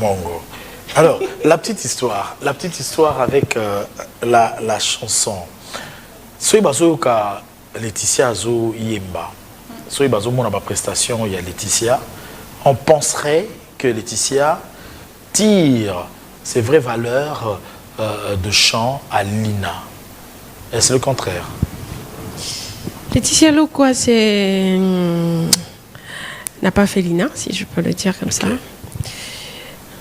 Mongo. Alors, la petite histoire avec la chanson. Soy bazo ka Laetitia Zo Yemba. Soy bazo mon prestation il y a Laetitia. On penserait que Laetitia tire ses vraies valeurs de chant à Lina. Est-ce le contraire? Laetitia Lokwa, c'est n'a pas fait Lina, si je peux le dire comme ça.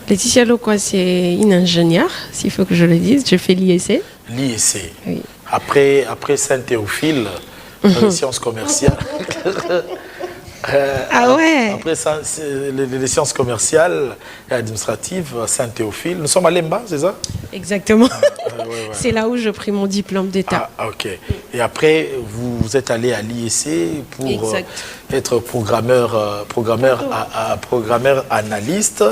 Laetitia Lokwa, c'est une ingénieure, s'il faut que je le dise. Je fais l'IEC. L'IEC. Oui. Après Saint-Théophile, les sciences commerciales. Ah ouais. Après les sciences commerciales et administratives, Saint-Théophile. Nous sommes à Lemba, c'est ça? Exactement. Ouais. C'est là où j'ai pris mon diplôme d'État. Ah, ok. Et après, vous êtes allé à l'IEC pour être programmeur analyste.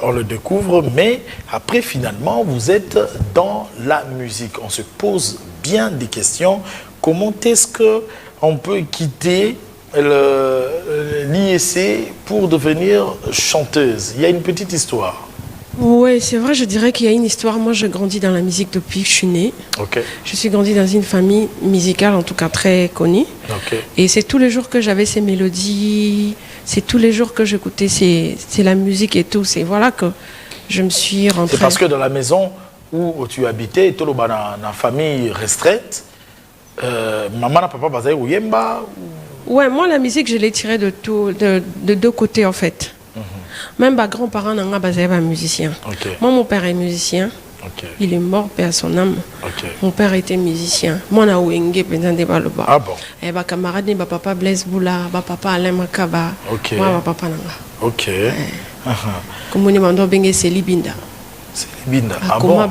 On le découvre. Mais après, finalement, vous êtes dans la musique. On se pose bien des questions. Comment est-ce qu'on peut quitter l'IEC pour devenir chanteuse? Il y a une petite histoire. Oui, c'est vrai, je dirais qu'il y a une histoire. Moi, je grandis dans la musique depuis que je suis née. Okay. Je suis grandie dans une famille musicale, en tout cas très connue. Okay. Et c'est tous les jours que j'avais ces mélodies, c'est tous les jours que j'écoutais c'est la musique et tout. C'est voilà que je me suis rentrée. C'est parce que dans la maison où tu habitais, dans la famille restreinte, maman et papa basaient au Yemba. Ouais, moi la musique je l'ai tirée de deux côtés en fait. Même mes grands-parents n'ont pas été musiciens. Moi mon père est musicien. Il est mort, paix à son âme. Mon père était musicien. Moi na wenge pendant des balba. Ah bon. Et ma camarade ni papa Blaise Boula, papa Alain Makaba. Moi papa nanga. OK. Comme on dit mando bengue c'est Libinda. C'est Libinda. Ah bon. Ouais,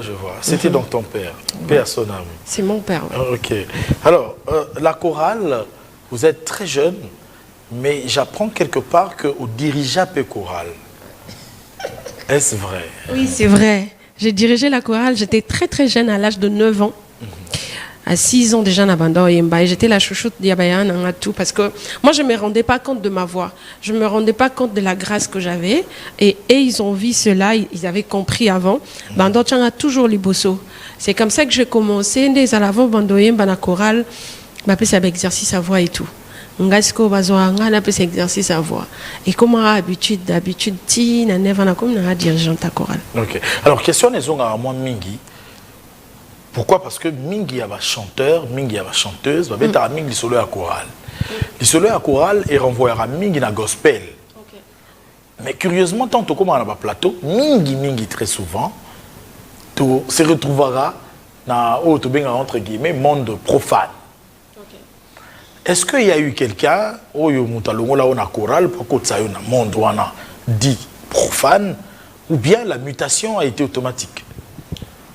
je vois. C'était donc ton père. Paix à son âme. C'est mon père. Ouais. OK. Alors, la chorale, vous êtes très jeune, mais j'apprends quelque part qu'au dirigeable chorale. Est-ce vrai? Oui, c'est vrai. J'ai dirigé la chorale, j'étais très très jeune, à l'âge de 9 ans. À 6 ans déjà, j'étais la chouchoute d'Yabayan en tout parce que moi je ne me rendais pas compte de ma voix. Je ne me rendais pas compte de la grâce que j'avais. Et ils ont vu cela, ils avaient compris avant. Bando a toujours les bossos. C'est comme ça que j'ai commencé. Dès à l'avant, Bandoyem, la chorale, ça exercice à voix et tout. On a exercice à voix. Et comme d'habitude, ti na neva na comme na dirigeante à chorale. OK. Alors question les à moi mingi. Pourquoi? Parce que mingi y a chanteur, mingi y a chanteuse, va mettre mingi solo à chorale. Les solo à chorale est renvoyé à mingi na gospel. Mais curieusement tant que comme on a un plateau, mingi très souvent tu se retrouvera dans entre guillemets monde profane. Est-ce qu'il y a eu quelqu'un où il y a un chorale pour que ça ait un monde dit profane ou bien la mutation a été automatique?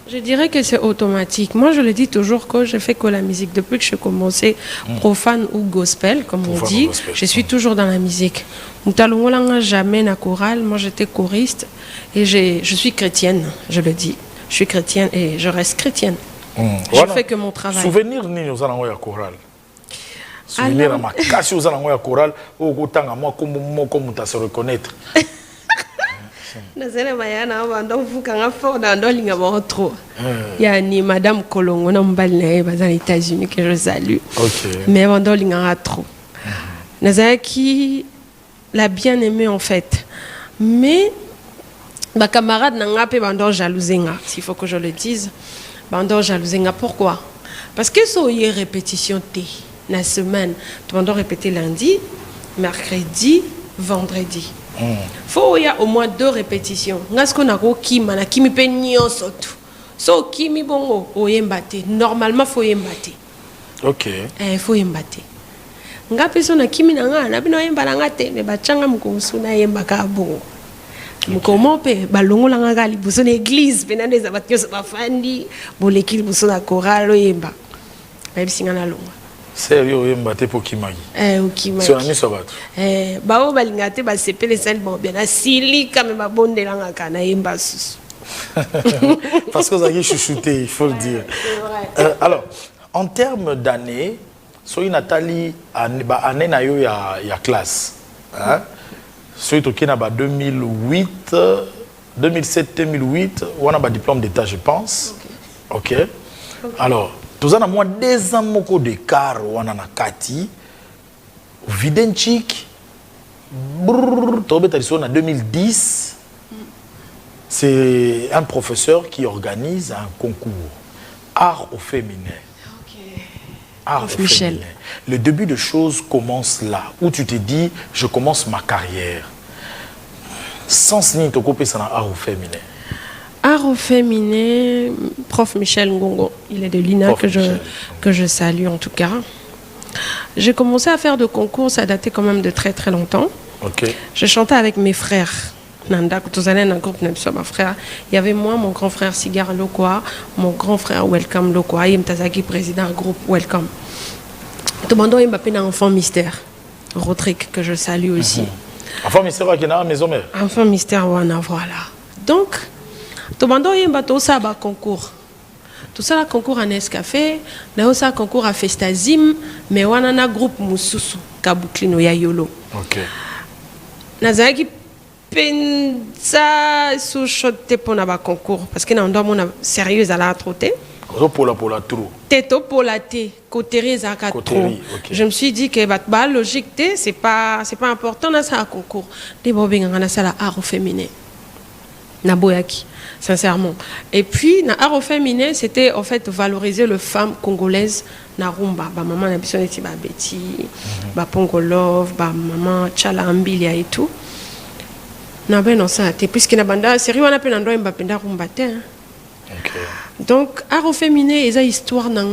Je dirais que c'est automatique. Moi, je le dis toujours que je fais que la musique. Depuis que je commençais profane ou gospel, comme on dit, je suis toujours dans la musique. Jamais na chorale. Moi, j'étais choriste et je suis chrétienne, je le dis. Je suis chrétienne et je reste chrétienne. Je fais que mon travail. Souvenir ni nous allons à chorale. Souvenir à ma casse aux allons à chorale. Au autant à moi comme tu se reconnaître. Il y a ni Madame Colombo, on a aux États-Unis que je salue. Mais on a trop. Qui l'a bien aimé en fait. Mais ma camarade n'a pas bandor jalousinga, s'il faut que je le dise. Bandor jalousinga, pourquoi? Parce que c'est une répétition la semaine. Tu vas répéter lundi, mercredi, vendredi. Faut y a au moins 2 répétitions. Ngasko na ko kima na kimi pe nyonso tu. So kimi bongo oyembate. Normalement faut yembate. OK. Faut yembate. Ngapi so na kimi na nga na bino yemba na ngate me bachanga mukomusu na yemba ka bongo. Mukomo pe balongola nga gali buso na église pe na neza batyo ba fandi boleki buso na chorale yemba. Ba bisinga na longa. Sérieux, il m'a été pour qui m'a dit. Sur la mise au bateau. Bao balingate ba sepele sel bon bien asili comme ba bonde langa kana yemba sus. Parce que ça y est chouchouté, il faut le dire. Alors, en termes d'années, soy Nathalie année na yo ya classe. Hein? Celui qui a 2008, 2007-2008, on a un diplôme d'état, je pense. Ok. Alors, tout ça, moi, 2 ans d'écart, on a Kati, Videnchik, en 2010, c'est un professeur qui organise un concours, art au féminin. Art au féminin. Le début de choses commence là, où tu te dis, je commence ma carrière. Sans signer ton copie, c'est art au féminin. Art au féminin, prof Michel Ngongo, il est de l'INA que je salue en tout cas. J'ai commencé à faire de concours, ça datait quand même de très très longtemps. Okay. Je chantais avec mes frères. Nanda, tous années dans un groupe ma frère. Il y avait moi, mon grand frère Sigar Lokwa, mon grand frère Welcome Lokwa, et Mtazaki président du groupe Welcome. Tout le monde a un enfant mystère, Rodrigue, que je salue aussi. Enfant mystère, qui est dans la maison mère. Enfant mystère, voilà. Donc, tout le monde a un concours. Tout ça, le concours à Nescafé, mais aussi un concours à Festazim, mais on a un groupe Moussousou, Kabuklino Yayolo. Ok. Nazaki pensa sous-choté pour un concours, parce que nous sommes sérieux à la trotter. Pour la trou. Teto pour la thé, coterie zaka trop. Je me suis dit que la logique c'est pas important dans ça concours. Des bobins on a ça la art au féminin. Na boyaki, sincèrement. Et puis na art au féminin, c'était en fait valoriser les femmes congolaises na rumba. Ba maman na biso neti ba Betty, ba Pongolov, ba maman Chala Ambilia et tout. Na ben non ça, puisque na banda sérieux on appelle ndoi mbapenda rumba té. OK. Donc, art au féminin, il y a une histoire dans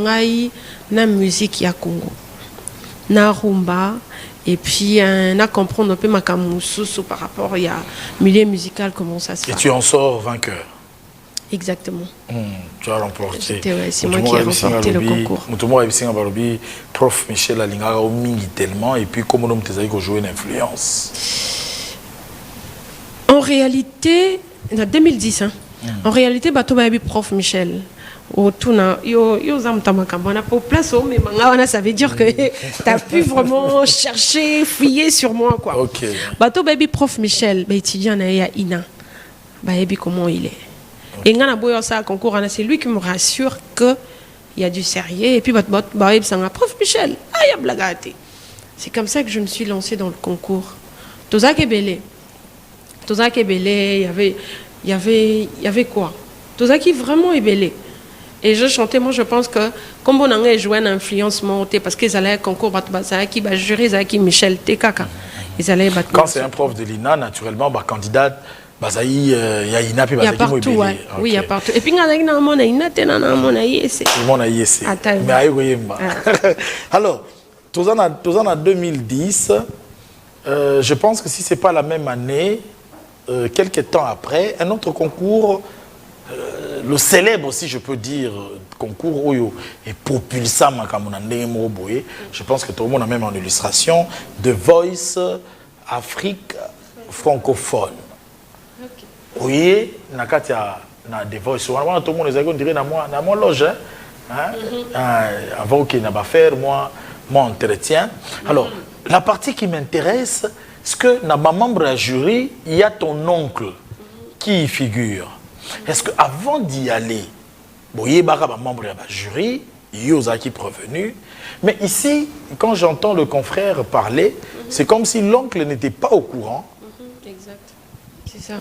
la musique ya Congo. Na rumba, et puis on a comprendre un peu ma kamoussou par rapport au milieu musical, comment ça se fait. Et tu en sors vainqueur. Exactement. Tu as remporté. C'est moi qui ai remporté le concours. Prof Michel Alinga au mingi tellement, et puis comment on t'a joué une influence. En réalité, en 2010, hein, en réalité, bateau baby prof Michel. Au tourna, yo zamtamakambana pour place mais manga ça veut dire que t'as pu vraiment chercher, fouiller sur moi quoi. OK. Bateau baby prof Michel, ba étudiant na ya ina. Baby comment il est. Et ngana boyo ça concours c'est lui qui me rassure que il y a du sérieux et puis baby ça prof Michel, aya blagate. C'est comme ça que je me suis lancée dans le concours. Toza Kebele, il y avait quoi? Tozaki vraiment ébélé. Et je chantais, moi je pense que comme on a joué une influence montée parce qu'ils allaient concours qui va jurer Zaki Michel Tekaka. Ils allaient battre. Quand c'est un prof de l'INA, naturellement, candidat, il y a INA puis il y a partout, ouais. Oui, il y a partout. Et puis il y a INA, alors, en 2010, je pense que si ce n'est pas la même année, quelques temps après, un autre concours, le célèbre, si je peux dire, concours Oyo est propulsant, je pense que tout le monde a même en illustration, The Voice Afrique francophone. Oui, na The Voice, tout le monde dirait dans mon loge, avant qu'il n'a pas faire, moi entretien. Alors, la partie qui m'intéresse, c'est que dans ma membre à jury, il y a ton oncle qui y figure. Est-ce qu'avant d'y aller, il y a un membre du jury, il y a qui prévenu, mais ici, quand j'entends le confrère parler, c'est comme si l'oncle n'était pas au courant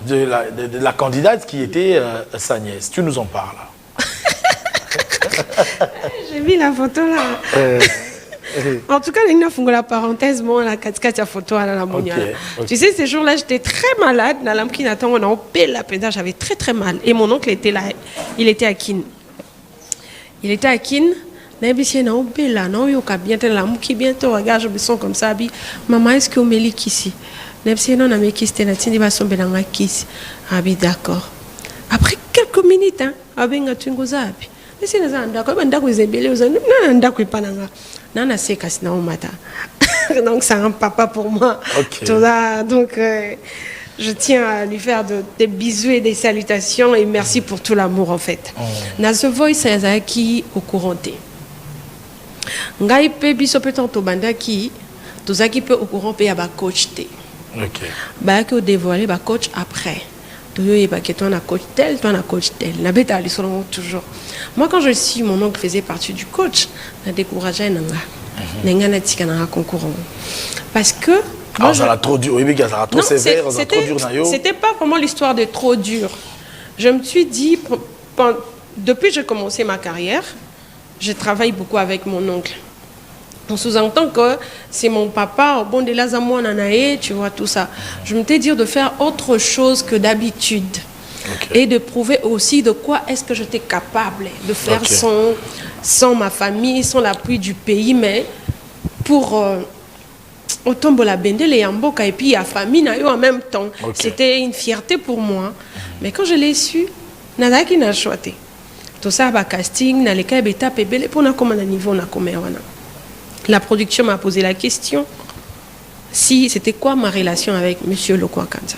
de la candidate qui était sa nièce. Tu nous en parles. J'ai mis la photo là. En tout cas, il y a la parenthèse, moi, la katika photo à la monia. Tu sais, ces jours-là, j'étais très malade. On a opéré la peine, j'avais très très mal. Et mon oncle était là, il était à Kin. Il était à Kin. Bientôt, regarde, je me sens comme ça. Maman, est-ce que vous me lit ici? D'accord. Après quelques minutes, donc c'est un papa pour moi. Okay. Donc je tiens à lui faire des bisous et des salutations et merci pour tout l'amour en fait. Na ce voice qui au couranté. Ngai pe biso peut to banda qui tozaki pe au courant pe ya ba coach té. Ok. Bah que dévoiler bah coach après. Bah que toi on a coach tel, toi on a coach tel. La bête ali selon toujours. Moi quand je suis mon oncle faisait partie du coach, n'a découragé nanga. Nenga na tika na concours. Parce que alors ça l'a trop dur, oui, ça l'a trop sévère, ça l'a trop dur nayo. C'était pas vraiment l'histoire de trop dur. Je me suis dit depuis que j'ai commencé ma carrière, je travaille beaucoup avec mon oncle. On sous-entend que c'est mon papa, bon de la nanae, tu vois tout ça. Je me suis dit de faire autre chose que d'habitude. Okay. Et de prouver aussi de quoi est-ce que j'étais capable de faire sans ma famille, sans l'appui du pays, mais pour autant la bendele et Mboka et puis la famille en même temps. C'était une fierté pour moi. Mais quand je l'ai su, nada qui n'a choisi. Tout ça, bah casting, na les cas étape et belle pour na comme un niveau na comme la production m'a posé la question si c'était quoi ma relation avec Monsieur Lokwa Kanza.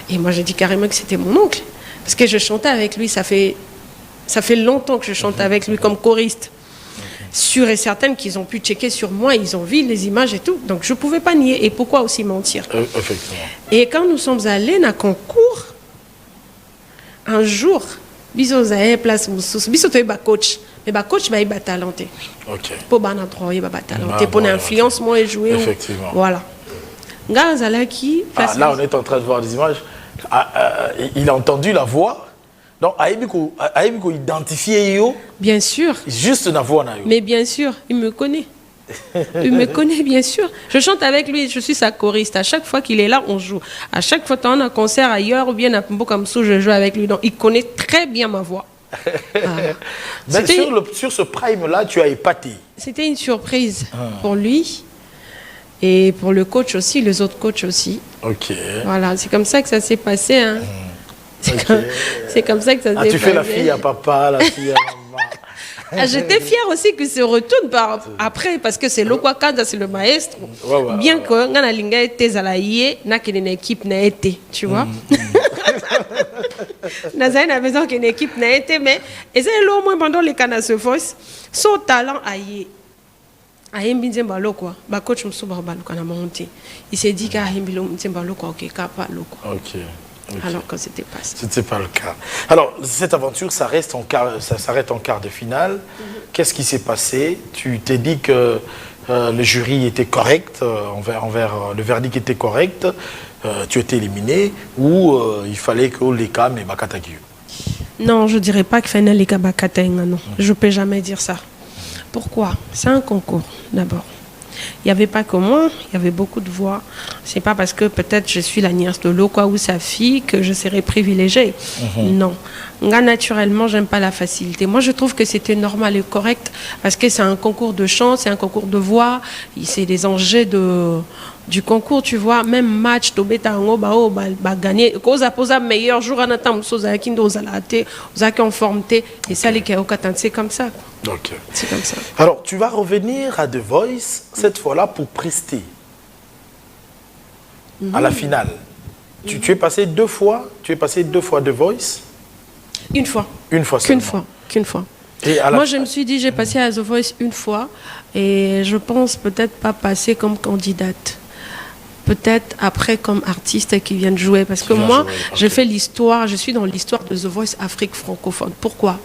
Et moi, j'ai dit carrément que c'était mon oncle. Parce que je chantais avec lui, ça fait longtemps que je chante avec lui comme choriste. Sûr et certaine qu'ils ont pu checker sur moi, ils ont vu les images et tout. Donc, je ne pouvais pas nier. Et pourquoi aussi mentir? Effectivement. Et quand nous sommes allés dans un concours, un jour, biso zae place mususu biso to ba coach mais ba coach ba talenté. OK. Pour ba na droit ba talenté pour l'influence moi et jouer. Effectivement. Voilà. Ngazalaki là on est en train de voir des images. Il a entendu la voix. Donc aibiko identifier yo. Bien sûr. Juste la voix na yo. Mais bien sûr, il me connaît. Il me connaît bien sûr. Je chante avec lui, je suis sa choriste. À chaque fois qu'il est là, on joue. À chaque fois qu'on a un concert ailleurs ou bien à Pumbo comme ça, je joue avec lui. Donc il connaît très bien ma voix. Sur ce prime-là, tu as épaté. C'était une surprise pour lui et pour le coach aussi, les autres coachs aussi. Ok. Voilà, c'est comme ça que ça s'est passé. Hein. C'est comme ça que ça s'est passé. Tu fais la fille à papa, la fille à maman. J'étais fière aussi que se retourne après parce que c'est Lokwa Kanza, c'est le maestro. Bien que ngana linga était zalaye na kene équipe na été, tu vois. Nazaï n'a besoin qu'une équipe n'a été mais et c'est au moins pendant les canaux se force son talent aïe aïe mbinzemba lokwa ba coach msuba ba lokana monté. Il s'est dit qu'aïe mbinzemba lokwa OK capa lokwa. OK. Alors que c'était pas ça. C'était pas le cas. Alors, cette aventure, ça s'arrête en quart de finale. Qu'est-ce qui s'est passé? Tu t'es dit que le jury était correct, le verdict était correct, tu étais éliminé, ou il fallait que les cas mais bakatagiu? Non, je dirais pas qu'il fallait les cas bakatagiu, non. Je peux jamais dire ça. Pourquoi? C'est un concours, d'abord. Il n'y avait pas que moi, il y avait beaucoup de voix. C'est pas parce que peut-être je suis la nièce de Lokwa ou sa fille que je serais privilégiée. Non. Nga, naturellement, j'aime pas la facilité. Moi, je trouve que c'était normal et correct parce que c'est un concours de chant, c'est un concours de voix, c'est des enjeux du concours, tu vois. Même match, Tobeta Ngo, gagner. Cause à poser meilleur jour à Natam, Sosa Kindo, Zalate, Zaki en formité. Et ça, les Kaokatan, c'est comme ça. Okay. C'est comme ça. Alors, tu vas revenir à The Voice, cette fois-là pour prester à la finale. Tu es passé deux fois The Voice? Une fois. Une fois seulement. Qu'une fois. Moi, je me suis dit, j'ai passé à The Voice une fois et je pense peut-être pas passer comme candidate. Peut-être après comme artiste qui vient de jouer. Parce que moi, je fais l'histoire, je suis dans l'histoire de The Voice Afrique francophone. Pourquoi?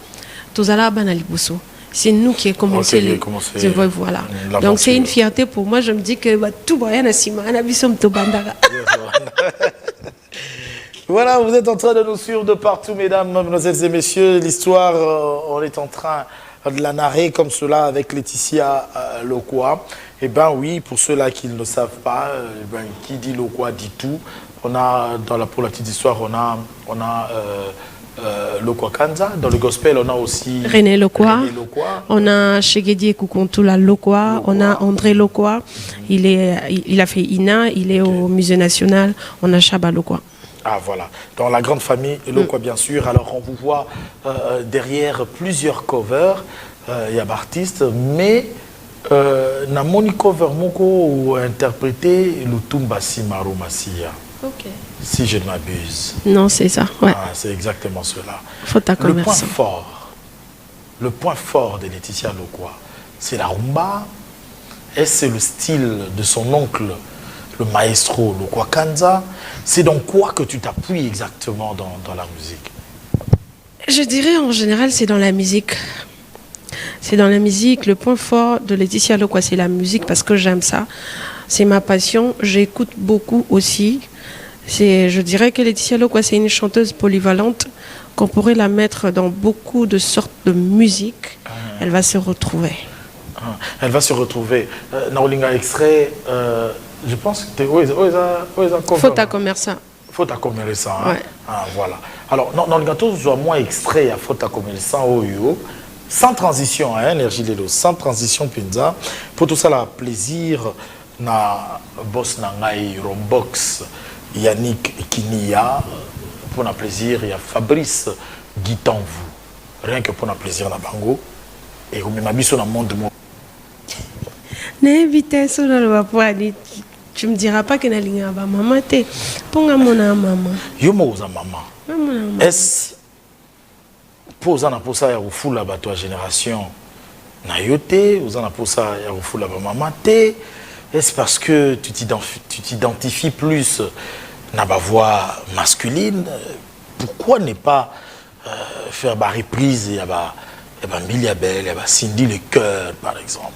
Tozala Banalibuso. C'est nous qui avons commencé The Voice, voilà. Donc c'est une fierté pour moi. Je me dis que tout va bien Voilà, vous êtes en train de nous suivre de partout, mesdames, mademoiselles et messieurs. L'histoire, on est en train de la narrer comme cela avec Laetitia Lokwa. Eh bien oui, pour ceux-là qui ne le savent pas, qui dit Lokwa dit tout. On a, pour la petite histoire, on a Lokwa Kanza. Dans le gospel, on a aussi René Lokwa. On a Shegedi Kukontula Lokwa. On a André Lokwa. Il a fait INA, il est au Musée National. On a Chaba Lokwa. Ah voilà, dans la grande famille Lokwa bien sûr. Alors on vous voit derrière plusieurs covers, il y a d'artistes, mais na moni cover moko ou interprété Lutumba Simaro Masia. Ok. Si je ne m'abuse. Non, c'est ça. Ouais. Ah, c'est exactement cela. Le point fort de Laetitia Lokwa, c'est la rumba. Est-ce le style de son oncle le maestro, le Kwakanza. C'est dans quoi que tu t'appuies exactement dans la musique? Je dirais en général, c'est dans la musique. C'est dans la musique. Le point fort de Laetitia Lokwa, c'est la musique parce que j'aime ça. C'est ma passion. J'écoute beaucoup aussi. Je dirais que Laetitia Lokwa, c'est une chanteuse polyvalente qu'on pourrait la mettre dans beaucoup de sortes de musique. Elle va se retrouver. Elle va se retrouver. Naolinga extrait, je pense que Faut à commerçant. Faut à commerçant. Ouais. Ah, voilà. Alors, Naolinga, tout soit moins extrait à faut à commerçant sans transition, hein, énergie Lelo, sans transition, Pinza. Pour tout ça, la plaisir, na boss Nangai, Rombox, Yannick Kinia. Pour le plaisir, il y a Fabrice Guitanvou. Rien que pour le plaisir, na Bango. Et vous m'avez mis dans le monde. Tu me diras pas que Nalinga va maman te. Ponga mona maman. Yo mo za maman. Est-ce pour ça na pour ça yaufula ba toi génération na yote, vous en a pour ça ya ufula ba maman te. Est-ce parce que tu t'identifies plus na ba voix masculine? Pourquoi ne pas faire ba reprise ya ba Mbilia Bel, ya ba Cindy le cœur par exemple?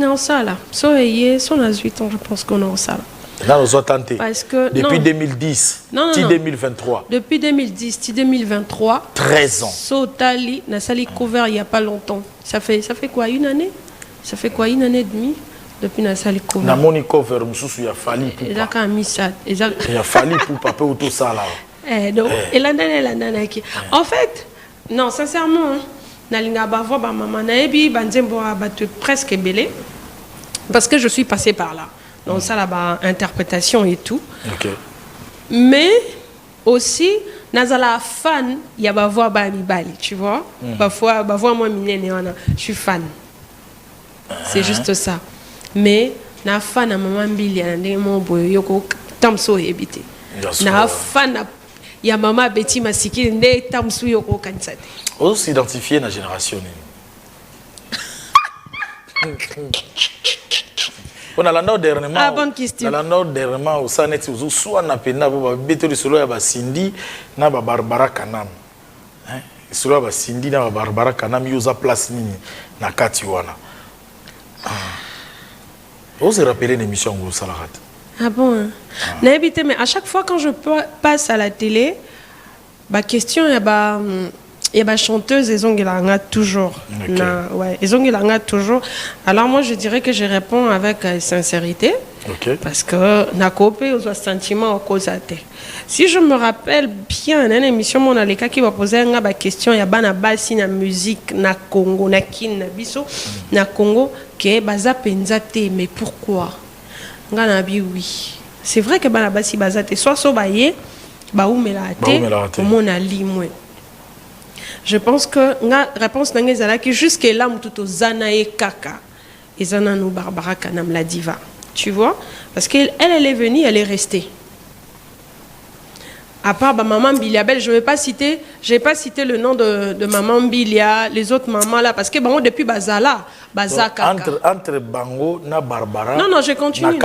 Non, ça là. So, son à 8 ans, je pense qu'on a ça là. Là, nous avons tenté. Parce que, depuis non. 2010, non, 2023. Depuis 2010, 2023. 13 ans. So, Tali, n'a sali cover il n'y a pas longtemps. Ça fait quoi, une année? Ça fait quoi, une année et demie? Depuis n'a sali cover. Na moni cover, il a fallu pour pas. Il a fallu pour papa ou tout ça là. Donc, et la nana qui. En fait, non, sincèrement, hein, Nalinga Bavo, maman Naebi, Banzembo a battu presque belé. Parce que je suis passée par là. Donc, ça là-bas, interprétation et tout. Okay. Mais aussi, Nazala fan, il y a Bavo Bali, tu vois. Parfois, Bavo moi, je suis fan. C'est juste ça. Mais, na fan à maman Billy, mon boy, yoko, tamso ebité. Na fan, il y a maman Betty Masiki, ne tamso yoko kansate. On s'identifier dans la génération. On a la nord dernièrement. Ah, bonne question. La nord dernièrement, au Sanet, soit na pena, beto solo ya Cindy, na Barbara Kanam. Hein? Solo ya Cindy na Barbara Kanam, yoza place nini na kati wana. On se rappelle l'émission au Salarat. Ah bon? Hein? Ah. Mais à chaque fois quand je passe à la télé, ma question il y a ma chanteuse et Zongilanga toujours. Okay. Ouais, et Zongilanga toujours. Alors moi je dirais que je réponds avec sincérité. Okay. Parce que na copé aux sentiments au causate. Si je me rappelle bien une émission mon aleka qui va poser une question il y a bana basi na musique na Congo na kin na biso na Congo que baza penzate mais pourquoi? Ngana bi oui. C'est vrai que bana basi bazate soit so baye ba umela te mon ali moi. Je pense que la réponse est que jusque là, tout zana et kaka. Et zana nous Barbara Kanam la diva. Tu vois? Parce qu'elle est venue, elle est restée. À part maman Mbilia Bel, je n'ai pas cité le nom de maman Mbilia, les autres mamans là, parce que bon, depuis Bazala, Bazaka. Entre Bango na Barbara. Non, je continue.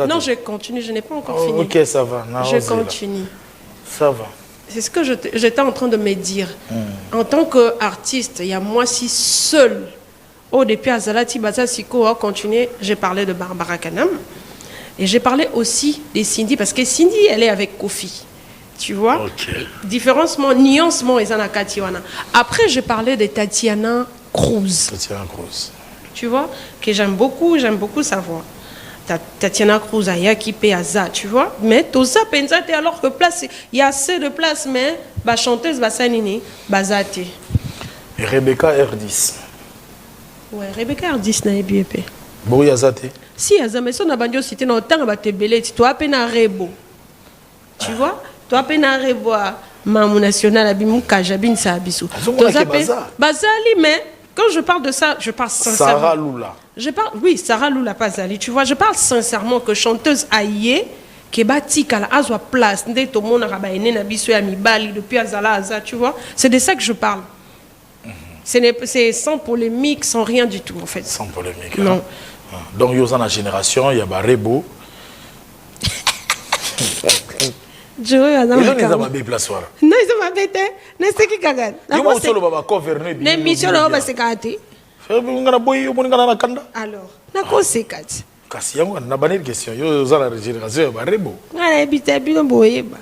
Non, je continue, je n'ai pas encore fini. Ok, ça va. Je continue. Ça va. C'est ce que j'étais en train de me dire. En tant qu'artiste, il y a moi si seul. Depuis Azalati Baza Siko a continué, j'ai parlé de Barbara Kanam. Et j'ai parlé aussi de Cindy, parce que Cindy, elle est avec Kofi. Tu vois? Okay. Différencement, nuancement, et Zana Katiwana. Après, j'ai parlé de Tatiana Cruz. Tatiana Cruz. Tu vois? Que j'aime beaucoup sa voix. Tatiana Cruz, Ayaki Peaza, tu vois? Mais tout ça, pensate, alors que place, il y a assez de place, mais la chanteuse Bassanini, Bazate. Et Rebecca R10. Ouais, Rebecca R10 n'a pas été. Bon, Yazate. Si, Yazame, si on a bandio cité dans le temps, on va te belé, tu as peine à rebo. Tu vois? Tu as peine à rebo, Mamou National, Abimou Kajabin, Saabissou. Bazali, mais. Quand je parle de ça, je parle sincèrement. Sarah Lula. Oui, Sarah Lula Pazali, tu vois, je parle sincèrement que chanteuse aïe, qui bâti à la azwa place, ndé tout le monde a baïné na biso ya mibali depuis azala aza, tu vois. C'est de ça que je parle. C'est sans polémique, sans rien du tout en fait. Sans polémique. Non. Hein. Donc il y a une génération, il y a Rebo, Joe aza Ils ont des makambo. amabé place voilà. Non, ils ont mabete. N'est-ce kaka. Yo mo solo baba cover ne bi. Ne mission là ba sekati. Fe ngana boy yo ngana na kanda. Alors, na ko sekati. Kasi yango na banel question yo za la génération ba rebo. Ngana ebita bino boyeba.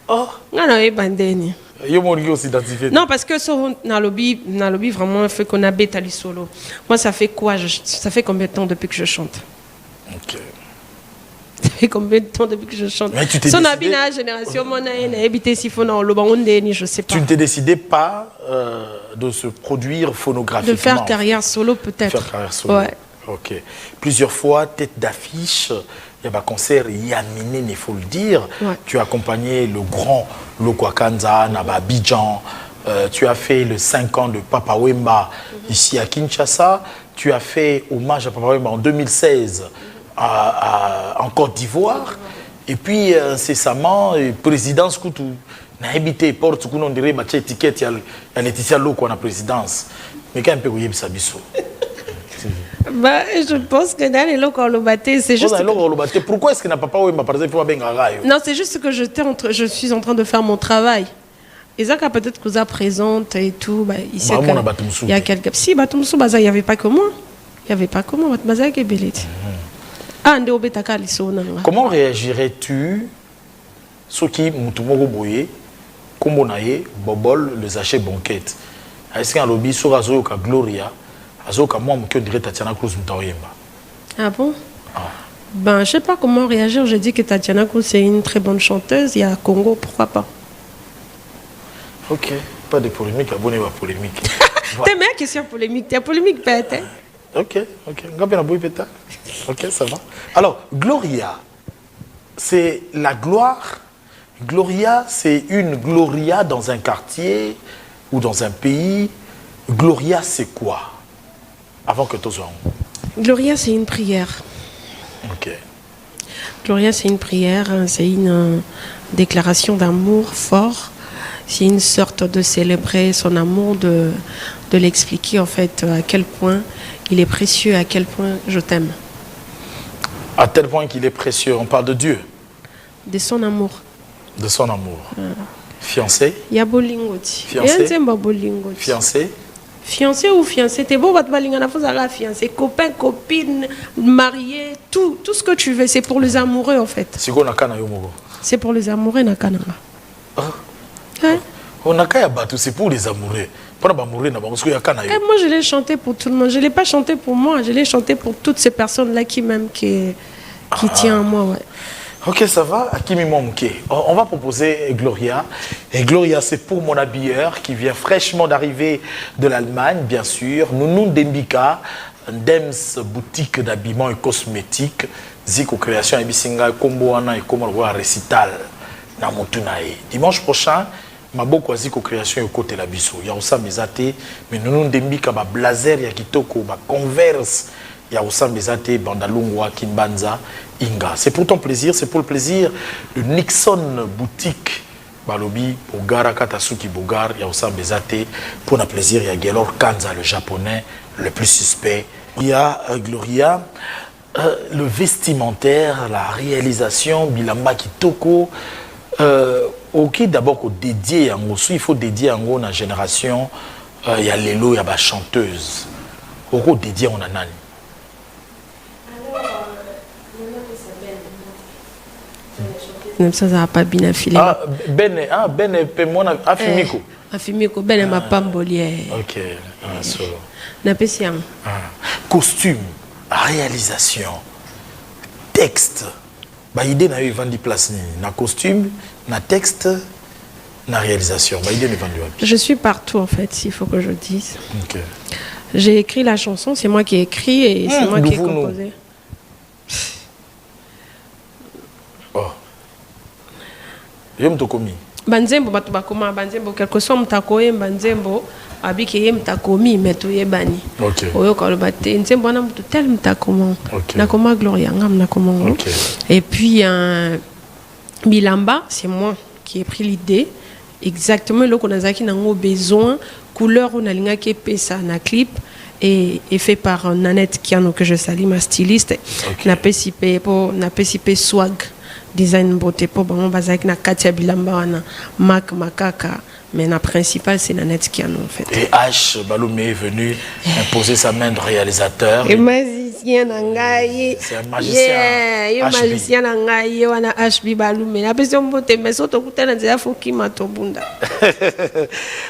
Oh, Ngana ebandeni. yo mo ngi aussi identifier. Non, parce que sur Nalobi vraiment fait qu'on a bêta solo. Moi, ça fait quoi ça fait combien de temps depuis que je chante? OK. Ça fait combien de temps depuis que je chante? Mais tu t'es Son décidé... la génération, mon habité si faut dans le je sais pas. Tu ne t'es décidé pas de se produire phonographiquement. De faire carrière solo peut-être. Faire carrière solo. Ouais. OK. Plusieurs fois, tête d'affiche, il y a un concert Yamine, il faut le dire. Ouais. Tu as accompagné le grand Lokwakanza, Naba Abidjan. Tu as fait le 5 ans de Papa Wemba ici à Kinshasa. Tu as fait hommage à Papa Wemba en 2016 en Côte d'Ivoire. Et puis, incessamment, présidence Koutou. Na habité porte qu'on dirait ma étiquette il y a Laetitia Loko na présidence. Mais quand un peu oui biso. Bah, je pense que dans les locaux le batté, c'est juste. Pourquoi est-ce qu'il n'a pas par exemple Non, c'est juste que je suis en train de faire mon travail. Et ça, peut-être que ça présente et tout, bah, ici, il y a quelques. Si, Batumsou, il n'y avait pas que moi. Il n'y avait pas que moi. Comment réagirais-tu ce qui Moutoumoro Boye, Kombonaye, Bobol, le sachet banquette? Est-ce qu'il y a un lobby sur Azoka Gloria, Azoka moi, qui dirait Tatiana Cruz Mtaoyemba? Ah bon? Ben, je ne sais pas comment réagir. Je dis que Tatiana Cruz c'est une très bonne chanteuse. Il y a Congo, pourquoi pas? Ok, pas de polémique, abonnez à polémique. T'es meilleure question polémique. T'es polémique, peut-être. Ok. Ok, ça va. Alors, Gloria, c'est la gloire. Gloria, c'est une Gloria dans un quartier ou dans un pays. Gloria, c'est quoi? Avant que tous Gloria, c'est une prière. Ok. Gloria, c'est une prière, c'est une déclaration d'amour fort. C'est une sorte de célébrer son amour, de l'expliquer en fait à quel point il est précieux, à quel point je t'aime. À tel point qu'il est précieux, on parle de Dieu. De son amour. De son amour. Fiancé? Il y a bolingoti. Fiancé? Bolingoti. Fiancé? Fiancé ou fiancé? T'es beau, fiancé, copain, copine, marié, tout ce que tu veux. C'est pour les amoureux en fait. C'est pour les amoureux, Nakananga. Ouais. C'est pour les amoureux. Moi, je l'ai chanté pour tout le monde. Je ne l'ai pas chanté pour moi. Je l'ai chanté pour toutes ces personnes-là qui m'aiment, qui tiennent à moi. Ouais. Ok, ça va. Akimi Momke. On va proposer Gloria. Et Gloria, c'est pour mon habilleur qui vient fraîchement d'arriver de l'Allemagne, bien sûr. Nounou Dembika, Dems boutique d'habillement et cosmétiques. Ziko Création et Bisinga, Komboana et Komorwa Récital. Dimanche prochain, Maboko Ziko Création et côté la biso. Il y a aussi mes athées, mais Nounou Dembika, blazer, ya kitoko, converse. Il y a aussi mes athées, Bandalungwa, Kimbanza, Inga. C'est pour ton plaisir, c'est pour le plaisir de Nixon Boutique. Balobi, Bogara, Katasuki Bogar, il y a aussi mes athées. Pour le plaisir, il y a Gelor Kanza, le japonais, le plus suspect. Il y a Gloria, le vestimentaire, la réalisation, Bilamba Kitoko. Ok, d'abord, dédié à il faut dédier à la génération. Il y a Lelo, il y a la chanteuse. Au dédié, on a nani. Ça n'a pas bien filé. Ben, Afimiko. Afimiko, Ben, ma pambolière. Ok, solo. Napesiam. Costume, réalisation, texte. Bah, idée n'a eu vendu place ni na costume, na texte, na réalisation. Bah, idée n'a vendu. Je suis partout en fait, s'il faut que je dise. Ok. J'ai écrit la chanson, c'est moi qui ai écrit et c'est moi qui ai composé. Oh. Yom tokomi. Banzembo batubakoma banzembo quelque soit mtakoye banzembo abiki ye mtakomi meto yebani. OK. Oyo ka lobate nzembo na mtu tel mtakoma. Okay. Na koma Gloria ngam na koma. Okay. Et puis Bilamba, c'est moi qui ai pris l'idée exactement le konazaki nango besoin couleur on alinga ke pesa na clip et fait par Nanette Kiano que je salue ma styliste. Okay. Na PCP swag design beauté pour bon bazak na Katia Bilamba wana Mac Makaka. Mais la principale, c'est Nanette Kiano, en fait. Et H. Baloumé est venu imposer sa main de réalisateur. Et magicien Nangaye. C'est un magicien. Yeah, magicien Nangaye, on a H. Baloumé. La personne beauté, mais surtout, on a déjà fait qui m'a tobunda.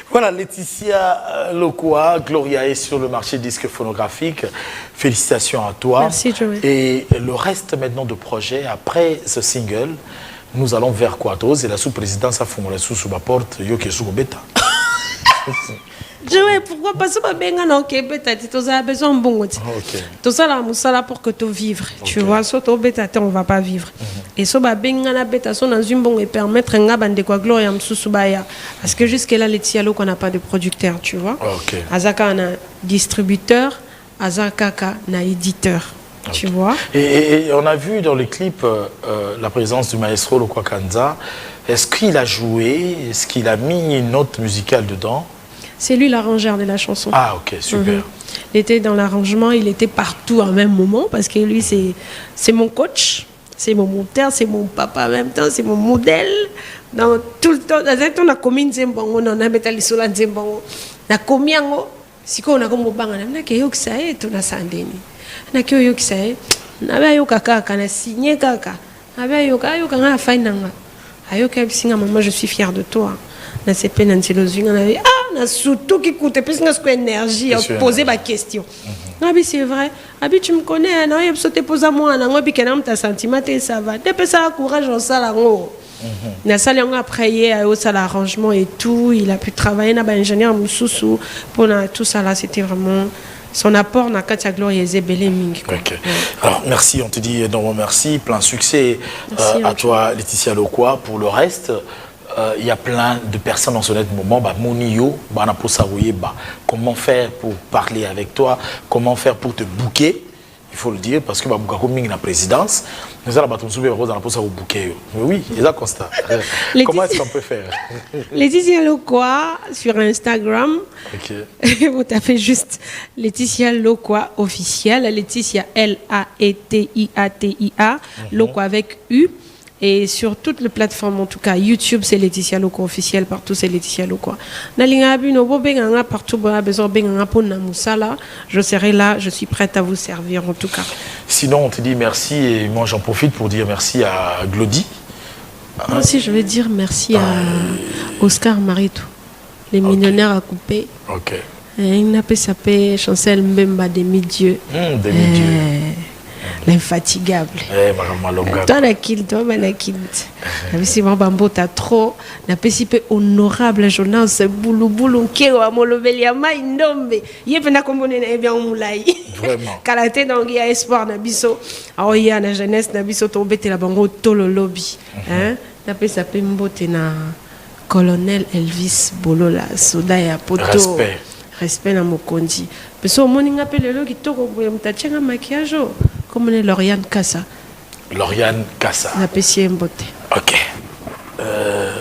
Voilà, Laetitia Lokwa, Gloria est sur le marché disque phonographique. Félicitations à toi. Merci, Joël. Et le reste maintenant de projet, après ce single, nous allons vers quoi? Et la sous-présidence a fondé sous ma porte, Yoke Soubeta. Joël, pourquoi pas ça? Benga na Okebeta, tu as besoin de bon. Tout ça là, moussala pour que tu vives. Tu vois, soit au bêta, on va pas vivre. Et ça, benga na bêta, sont dans une bonne et permettre un gars de quoi gloire Msousubaya. Parce que jusque là, les Tialo qu'on n'a pas de producteur, tu vois. Azaka on a distributeur, Azaka on a éditeur. Tu vois. Et on a vu dans les clips la présence du maestro Lokwa Kanza. Est-ce qu'il a joué? Est-ce qu'il a mis une note musicale dedans? C'est lui l'arrangeur de la chanson. Ah, ok, super. Il était dans l'arrangement, il était partout en même moment parce que lui, c'est mon coach, c'est mon monteur, c'est mon papa en même temps, c'est mon modèle. Dans tout le temps, on a commis une zembongo, on a mis les sols en zembongo. On a commis un go, si on a comme au bang, on a que yok sae, on a sandeni. On a que yok sae, on a yok kaka, on a signé kaka, on a yok on a fait nanga. Ayok singa maman, je suis fière de toi. Na c'est peine on avait na surtout qui coûte plus que énergie à poser ma question. Ah oui, c'est vrai. Ah oui, tu me connais, non, il te pose à moi, non, puis quand même ta sentiment et ça va. Depuis ça courage en salle en haut. Na salle on a prié au salle arrangement et tout, il a pu travailler na ba ingénieur Moussoussou pour tout ça là, c'était vraiment son apport na Katia Gloria Zebele Ming. Okay. Alors merci, on te dit énormément merci, plein succès à toi Laetitia Lokwa. Pour le reste, il y a plein de personnes en ce moment, Monio, comment faire pour parler avec toi, comment faire pour te booker, il faut le dire, parce que la présidence, nous allons vous booker. Mais oui, c'est ça constat. Comment est-ce qu'on peut faire? Laetitia Lokwa sur Instagram. Vous tapez juste Laetitia Lokwa officiel, Laetitia L-A-E-T-I-A-T-I-A, Lokwa avec U. Et sur toutes les plateformes, en tout cas, YouTube, c'est Laetitia Lokwa officiel, partout c'est Laetitia Lokwa. Partout, je serai là, je suis prête à vous servir en tout cas. Sinon, on te dit merci et moi j'en profite pour dire merci à Glody. Moi aussi, je vais dire merci à Oscar Marito, les millionnaires à couper. Ok. Il n'a pas sapé Chancel Mbemba demi-dieu. Demi-dieu. L'infatigable. Toi, la kill, toi, la kill. Si mon bambo t'a trop, n'a pas si peu honorable journal, boulou boulou, qui est à Molobelia, Maïnombe. Il est venu à composer bien moulay. Vraiment. Kalaté dans il y a espoir, Nabiso. Ah, il y a la jeunesse, Nabiso tombé, t'es la bango, tolo lobby. Hein? N'a pas sa pembote na colonel Elvis Bolola, soda et apoto. Respect. Respect na mokondi. Parce que au monde, il appelle le qui toko, m'tachenga maquillage. Comme on est Lauriane Kassa. Lauriane Kassa. La Pessie Mbote. Ok.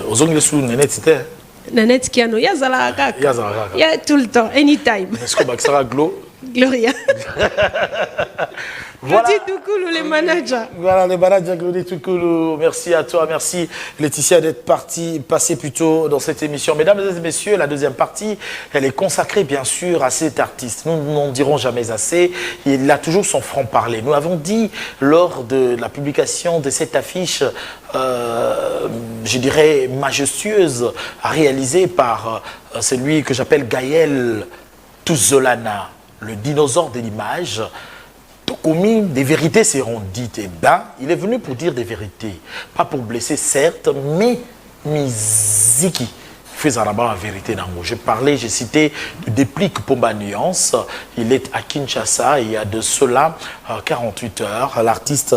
Aux ongles sous Nanette, c'était Nanette Kiano, Yazala Kaka. Yazala. Ya tout le temps, anytime. Est-ce que Baxara Glo Gloria. Voilà. Claudie Toukoulou, les managers. Voilà, les managers, Claudie Toukoulou. Merci à toi, merci Laetitia d'être passée plus tôt dans cette émission. Mesdames et messieurs, la deuxième partie, elle est consacrée bien sûr à cet artiste. Nous n'en dirons jamais assez. Il a toujours son franc-parler. Nous avons dit lors de la publication de cette affiche, je dirais majestueuse, réalisée par celui que j'appelle Gaël Touzolana, le dinosaure de l'image. Commis, des vérités seront dites. Et ben, il est venu pour dire des vérités. Pas pour blesser, certes, mais Miziki faisant là-bas la vérité dans moi. J'ai cité le déplique Pomba Nuance. Il est à Kinshasa. Il y a de cela 48 heures. L'artiste